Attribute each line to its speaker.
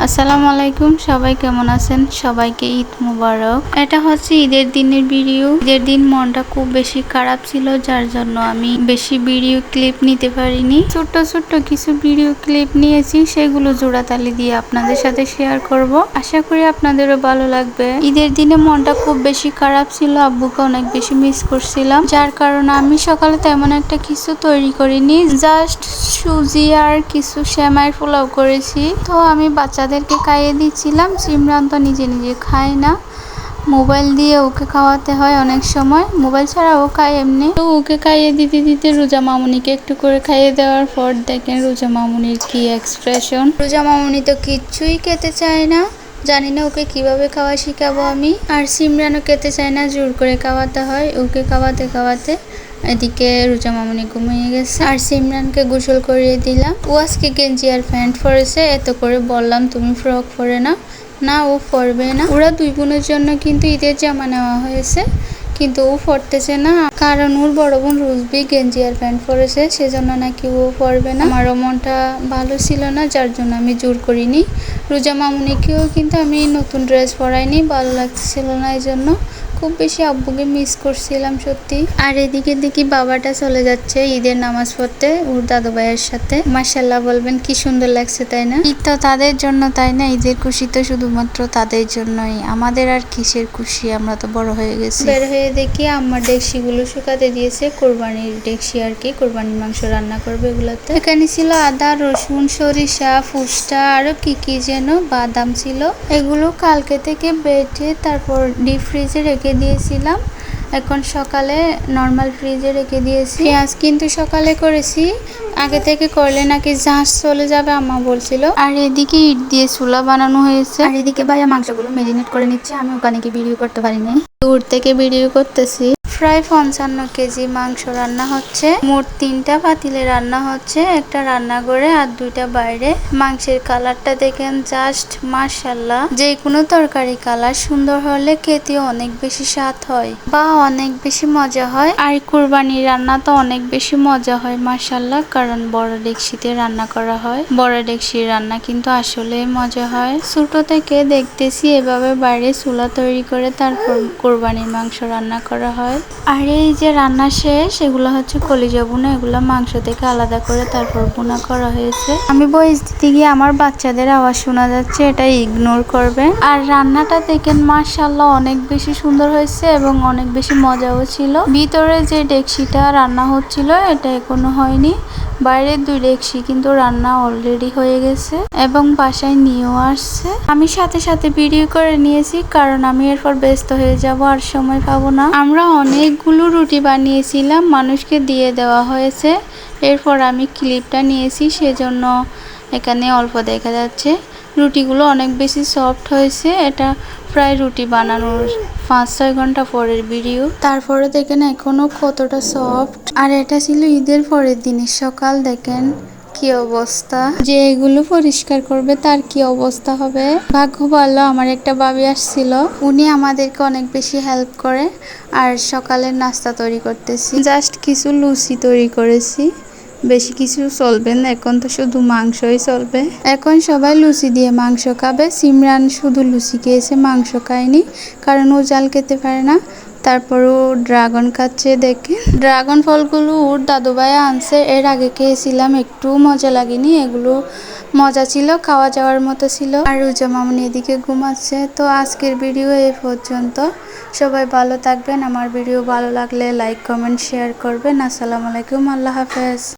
Speaker 1: আসসালামু আলাইকুম, সবাই কেমন আছেন? সবাইকে ঈদ মুবারক। এটা হচ্ছে ঈদের দিনের ভিডিও। ঈদের দিন মনটা খুব বেশি খারাপ ছিল, যার জন্য আমি বেশি ভিডিও ক্লিপ নিতে পারিনি। ছোট্ট ছোট্ট কিছু ভিডিও ক্লিপ নিয়েছি, সেগুলো জোড়াতালি দিয়ে আপনাদের সাথে শেয়ার করব। আশা করি আপনাদেরও ভালো লাগবে। ঈদের দিনে মনটা খুব বেশি খারাপ ছিল, আব্বুকে অনেক বেশি মিস করছিলাম, যার কারণে আমি সকালে তেমন একটা কিছু তৈরি করিনি। জাস্ট সুজি আর কিছু সেমাই পোলাও করেছি। তো আমি বাচ্চাদেরকে খাইয়ে দিচ্ছিলাম। সিমরান তো নিজে নিজে খায় না, মোবাইল দিয়ে ওকে খাওয়াতে হয় অনেক সময়। মোবাইল ছাড়া ও খায় এমনি। তো ওকে খাইয়ে দিতে দিতে রোজা মামুনিকে একটু করে খাইয়ে দেওয়ার পর দেখেন রোজা মামুনির কি এক্সপ্রেশন। রোজা মামুনি তো কিচ্ছুই খেতে চায় না। জানি না ওকে কিভাবে খাওয়া শিখাবো আমি। আর সিমরানও খেতে চায় না, জোর করে খাওয়াতে হয়। ওকে খাওয়াতে খাওয়াতে এদিকে রোজা মামুনি ঘুমিয়ে গেছে, আর সিমরানকে গোসল করিয়ে দিলাম। ও আজকে গেঞ্জি আর প্যান্ট পরেছে। এত করে বললাম তুমি ফ্রক পরে না, না ও পরবে না। ওরা দুই বোনের জন্য কিন্তু ঈদের জামা নেওয়া হয়েছে, কিন্তু ও পরতেছে না, কারণ ওর বড় বোন রুজবি গেঞ্জি আর প্যান্ট পরেছে, সেজন্য নাকি ও পরবে না। আমারও মনটা ভালো ছিল না, যার জন্য আমি জোর করিনি। রোজা মামুনিকেও কিন্তু আমি নতুন ড্রেস পরাইনি, ভালো লাগছিল না, এই জন্য খুব বেশি আব্বুকে মিস করছিলাম সত্যি। আর এদিকে দেখি বাবাটা চলে যাচ্ছে ঈদের নামাজ পড়তে ওর দাদু ভাইয়ের সাথে। মাশাআল্লাহ বলবেন, কি সুন্দর লাগছে তাই না? ঈদ তো তাদের জন্য তাই না? ঈদের খুশি তো শুধুমাত্র তাদের জন্যই, আমাদের আর কিসের খুশি? আমরা তো বড় হয়ে গেছি। বের হয়ে দেখি আমার ডেকসিগুলো শুকাতে দিয়েছে, কোরবানির ডেকসি আর কি, কোরবানির মাংস রান্না করবে এগুলোতে। এখানে ছিল আদা, রসুন, সরিষা, ফুসটা, আরো কি কি যেন বাদাম ছিল। এগুলো কালকে থেকে বেটে তারপর ডিপ ফ্রিজে রেখে দিয়েছিলাম। এখন সকালে নর্মাল ফ্রিজে রেখে দিয়েছি। পেঁয়াজ কিন্তু সকালে করেছি, আগে থেকে করলে নাকি ঝাঁস চলে যাবে আম্মা বলছিল। আর এদিকে ইট দিয়ে চুলা বানানো হয়েছে, আর এদিকে ভাইয়া মাংসগুলো মেরিনেট করে নিচ্ছে। আমি ওখানে গিয়ে ভিডিও করতে পারিনি, দূর থেকে ভিডিও করতেছি। প্রায় 55 কেজি মাংস রান্না হচ্ছে। মোট 3টা পাতিলে রান্না হচ্ছে, একটা রান্নাঘরে আর 2টা বাইরে। মাংসের কালারটা দেখেন জাস্ট মাশাআল্লাহ। যে কোনো তরকারি কালার সুন্দর হলে খেতেও অনেক বেশি স্বাদ হয় বা অনেক বেশি মজা হয়। আর কুরবানির রান্না তো অনেক বেশি মজা হয় মাশাআল্লাহ, কারণ বড় ডেকচিতে রান্না করা হয়। বড় ডেকচির রান্না কিন্তু আসলে মজা হয়। ছোট থেকে দেখতেছি এভাবে বাইরে চুলা তৈরি করে তারপর কুরবানির মাংস রান্না করা হয়। আর এই যে রান্না শেষ, এগুলো হচ্ছে কলিজা বোনা, এগুলো মাংস থেকে আলাদা করে তারপর বোনা করা হয়েছে। আমি ভয়েস দিতে গিয়ে আমার বাচ্চাদের আওয়াজ শোনা যাচ্ছে, এটা ইগনোর করবেন। আর রান্নাটা দেখেন মাশাআল্লাহ অনেক বেশি সুন্দর হয়েছে এবং অনেক বেশি মজাও ছিল। ভিতরে যে ডেকচিটা রান্না হচ্ছিল এটা এখনো হয়নি, বাইরের 2 ডেকচি কিন্তু রান্না অলরেডি হয়ে গেছে এবং বাসায় নিয়েও আসছে। আমি সাথে সাথে ভিডিও করে নিয়েছি, কারণ আমি এরপর ব্যস্ত হয়ে যাব আর সময় পাবো না। আমরা অনেকগুলো রুটি বানিয়েছিলাম, মানুষকে দিয়ে দেওয়া হয়েছে। এরপর আমি ক্লিপটা নিয়েছি, সেজন্য এখানে অল্প দেখা যাচ্ছে। রুটিগুলো অনেক বেশি সফট হয়েছে। এটা প্রায় রুটি বানানোর 5-6 ঘন্টা পরের ভিডিও। তারপরে দেখেন এখনো কতটা সফট। আর এটা ছিল ঈদের পরের দিনের সকাল। দেখেন কি অবস্থা, যে এগুলো পরিষ্কার করবে তার কি অবস্থা হবে। ভাগ্য ভালো আমার একটা ভাবি আসছিল, উনি আমাদেরকে অনেক বেশি হেল্প করে। আর সকালের নাস্তা তৈরি করতেছি, জাস্ট কিছু লুচি তৈরি করেছি, বেশি কিছু চলবে না, এখন তো শুধু মাংসই চলবে। এখন সবাই লুচি দিয়ে মাংস খাবে। সিমরান শুধু লুচি খেয়েছে, মাংস খায়নি, কারণ ও জাল খেতে পারে না। তারপর ও ড্রাগন খাচ্ছে। দেখে ড্রাগন ফলগুলো ওর দাদু ভাই আনছে, এর আগে খেয়েছিলাম, একটু মজা লাগেনি। এগুলো মজা ছিল, খাওয়া যাওয়ার মতো ছিল। আর রোজা মামুনি এদিকে ঘুমাচ্ছে। তো আজকের ভিডিও এই পর্যন্ত। সবাই ভালো থাকবেন। আমার ভিডিও ভালো লাগলে লাইক, কমেন্ট, শেয়ার করবেন। আসসালামু আলাইকুম, আল্লাহ হাফেজ।